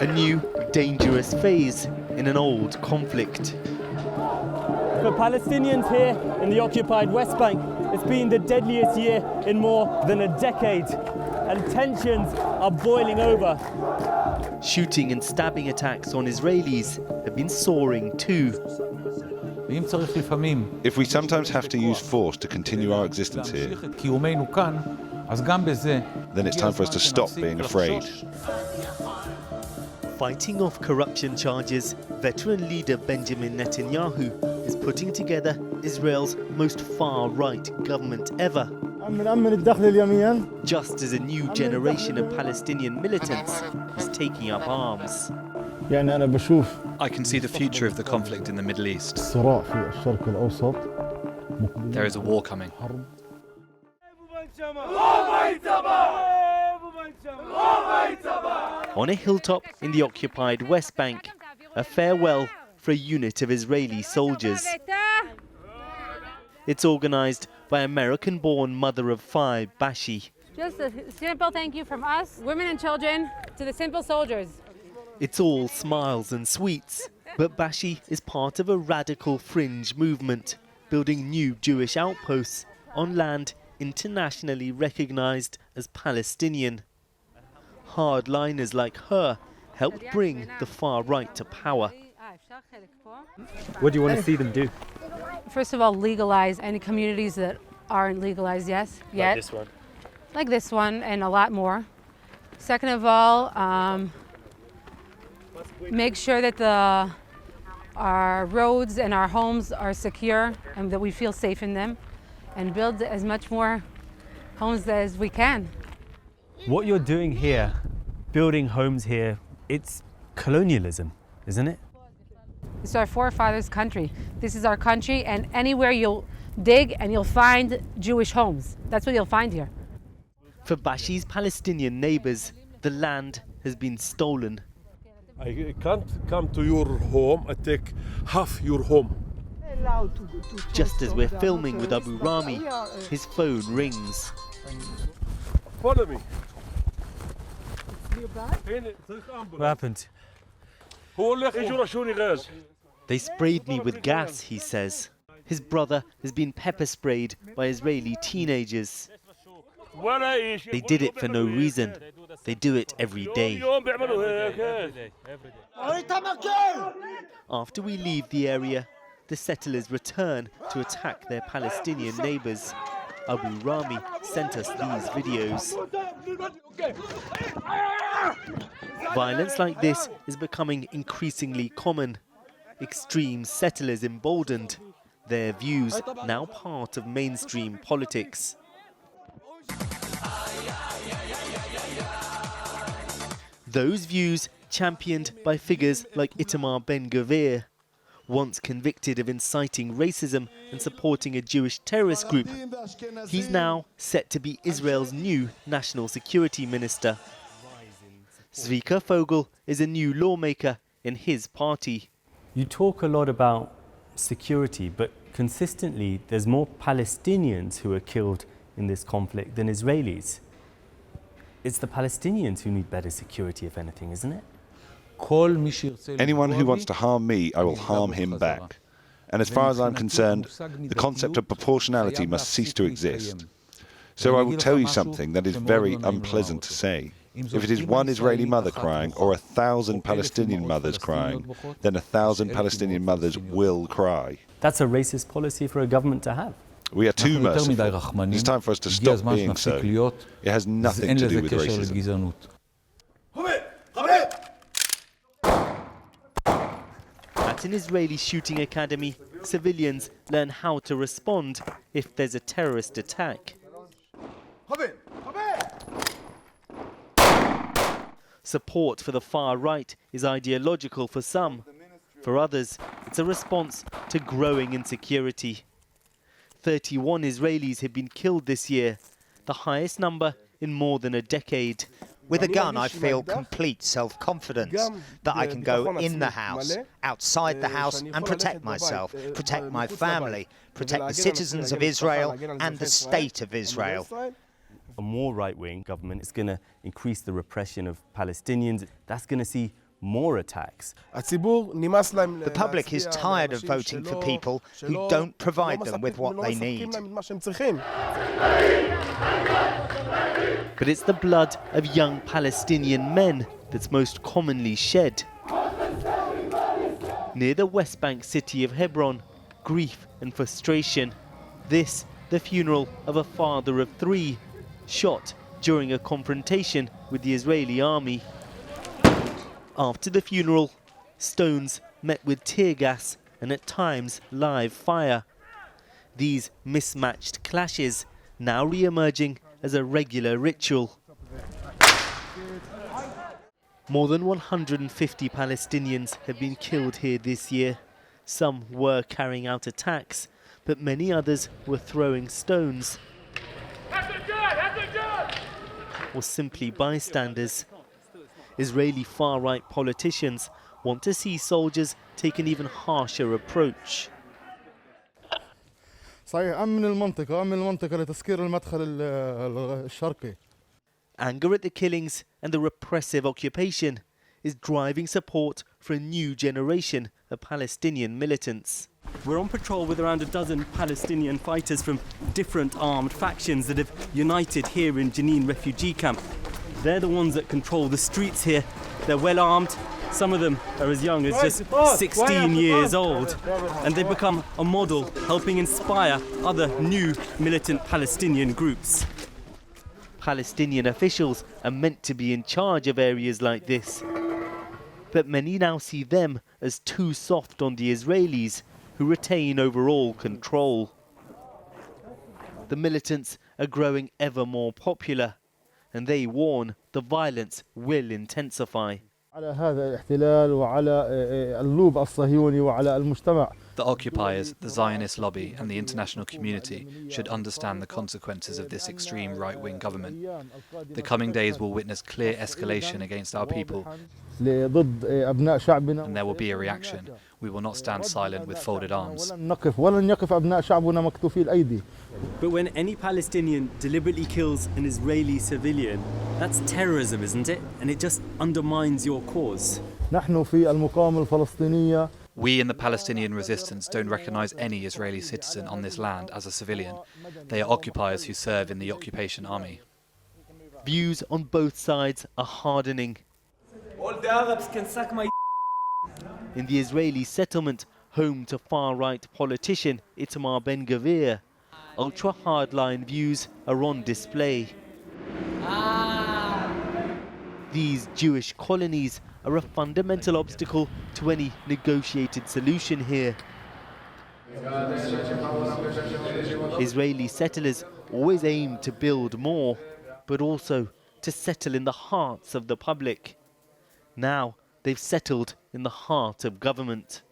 A new, dangerous phase in an old conflict. For Palestinians here in the occupied West Bank, it's been the deadliest year in more than a decade, and tensions are boiling over. Shooting and stabbing attacks on Israelis have been soaring too. If we sometimes have to use force to continue our existence here, then it's time for us to stop being afraid. Fighting off corruption charges, veteran leader Benjamin Netanyahu is putting together Israel's most far-right government ever. Just as a new generation of Palestinian militants is taking up arms. I can see the future of the conflict in the Middle East. There is a war coming. On a hilltop in the occupied West Bank, a farewell for a unit of Israeli soldiers. It's organised by American-born mother of five, Bashi. Just a simple thank you from us, women and children, to the simple soldiers. It's all smiles and sweets, but Bashi is part of a radical fringe movement, building new Jewish outposts on land internationally recognised as Palestinian. Hardliners like her helped bring the far right to power. What do you want to see them do? First of all, legalize any communities that aren't legalized yet. Like this one? Like this one and a lot more. Second of all, make sure that our roads and our homes are secure and that we feel safe in them, and build as much more homes as we can. What you're doing here, building homes here, it's colonialism, isn't it? It's our forefathers' country. This is our country, and anywhere you'll dig and you'll find Jewish homes. That's what you'll find here. For Bashi's Palestinian neighbours, the land has been stolen. I can't come to your home and take half your home. Just as we're filming with Abu Rami, his phone rings. Follow me. What happened? They sprayed me with gas, he says. His brother has been pepper sprayed by Israeli teenagers. They did it for no reason. They do it every day. After we leave the area, the settlers return to attack their Palestinian neighbours. Abu Rami sent us these videos. Violence like this is becoming increasingly common. Extreme settlers emboldened, their views now part of mainstream politics. Those views championed by figures like Itamar Ben-Gvir, once convicted of inciting racism and supporting a Jewish terrorist group. He's now set to be Israel's new national security minister. Zvika Fogel is a new lawmaker in his party. You talk a lot about security, but consistently there's more Palestinians who are killed in this conflict than Israelis. It's the Palestinians who need better security, if anything, isn't it? Anyone who wants to harm me, I will harm him back. And as far as I'm concerned, the concept of proportionality must cease to exist. So I will tell you something that is very unpleasant to say. If it is one Israeli mother crying or 1,000 Palestinian mothers crying, then 1,000 Palestinian mothers will cry. That's a racist policy for a government to have. We are too merciful. It's time for us to stop being so. It has nothing to do with racism. At an Israeli shooting academy, civilians learn how to respond if there's a terrorist attack. Support for the far right is ideological for some. For others, it's a response to growing insecurity. 31 Israelis have been killed this year, the highest number in more than a decade. With a gun, I feel complete self-confidence that I can go in the house, outside the house, and protect myself, protect my family, protect the citizens of Israel and the state of Israel. A more right-wing government is going to increase the repression of Palestinians. That's going to see more attacks. The public is tired of voting for people who don't provide them with what they need. But it's the blood of young Palestinian men that's most commonly shed. Near the West Bank city of Hebron, grief and frustration. This, the funeral of a father of 3, shot during a confrontation with the Israeli army. After the funeral, stones met with tear gas and at times live fire. These mismatched clashes now re-emerging as a regular ritual. More than 150 Palestinians have been killed here this year. Some were carrying out attacks, but many others were throwing stones or simply bystanders. Israeli far-right politicians want to see soldiers take an even harsher approach. Anger at the killings and the repressive occupation is driving support for a new generation of Palestinian militants. We're on patrol with around a dozen Palestinian fighters from different armed factions that have united here in Jenin refugee camp. They're the ones that control the streets here. They're well armed. Some of them are as young as just 16 years old. And they've become a model, helping inspire other new militant Palestinian groups. Palestinian officials are meant to be in charge of areas like this. But many now see them as too soft on the Israelis, who retain overall control. The militants are growing ever more popular, and they warn the violence will intensify. The occupiers, the Zionist lobby and the international community should understand the consequences of this extreme right-wing government. The coming days will witness clear escalation against our people, and there will be a reaction. We will not stand silent with folded arms. But when any Palestinian deliberately kills an Israeli civilian, that's terrorism, isn't it? And it just undermines your cause. We in the Palestinian resistance don't recognise any Israeli citizen on this land as a civilian. They are occupiers who serve in the occupation army. Views on both sides are hardening. All the Arabs can suck my In the Israeli settlement, home to far-right politician Itamar Ben-Gvir, ultra-hardline views are on display. These Jewish colonies are a fundamental obstacle to any negotiated solution here. Israeli settlers always aim to build more, but also to settle in the hearts of the public. Now they've settled in the heart of government.